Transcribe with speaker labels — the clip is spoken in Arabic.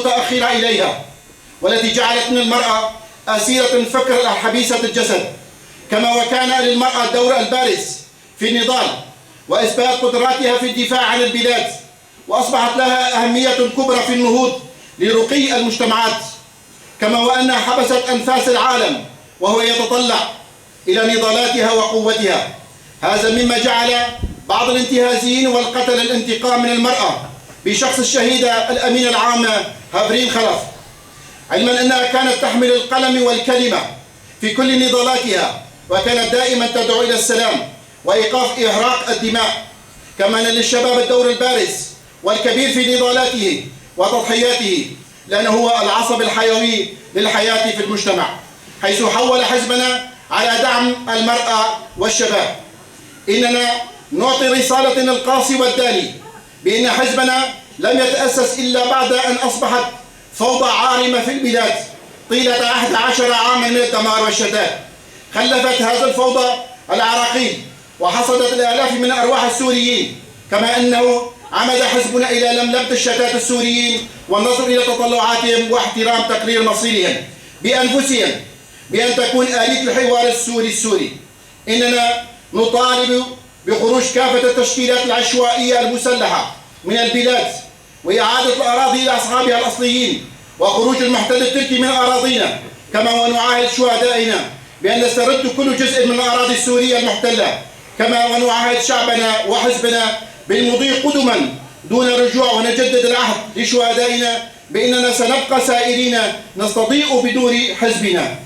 Speaker 1: متأخرة إليها، والتي جعلت من المرأة أسيرة الفكر حبيسة الجسد، كما وكان للمرأة الدور البارز في النضال وإثبات قدراتها في الدفاع عن البلاد، وأصبحت لها أهمية كبرى في النهوض لرقي المجتمعات، كما وأنها حبست أنفاس العالم وهو يتطلع إلى نضالاتها وقوتها. هذا مما جعل بعض الانتهازيين والقتل الانتقام من المرأة بشخص الشهيدة الأمينة العامة هافرين خلف، علما أنها كانت تحمل القلم والكلمة في كل نضالاتها، وكانت دائما تدعو إلى السلام وإيقاف إهراق الدماء. كما أن للشباب الدور البارز والكبير في نضالاته وتضحياته، لأنه هو العصب الحيوي للحياة في المجتمع، حيث حول حزبنا على دعم المرأة والشباب. إننا نعطي رسالة القاصي والداني بأن حزبنا لم يتأسس إلا بعد أن أصبحت فوضى عارمة في البلاد طيلة 11 عاما من الدمار والشتات. خلفت هذه الفوضى العراقيل وحصدت الآلاف من أرواح السوريين، كما أنه عمد حزبنا إلى لملمة الشتات السوريين والنظر إلى تطلعاتهم واحترام تقرير مصيرهم بأنفسهم بأن تكون آلية الحوار السوري. إننا نطالب بخروج كافة التشكيلات العشوائية المسلحة من البلاد وإعادة الأراضي لأصحابها الأصليين وخروج المحتل التركي من أراضينا، كما ونعاهد شهدائنا بأن نسترد كل جزء من الأراضي السورية المحتلة، كما ونعاهد شعبنا وحزبنا بالمضي قدما دون رجوع، ونجدد العهد لشهدائنا بأننا سنبقى سائرين نستضيء بدور حزبنا.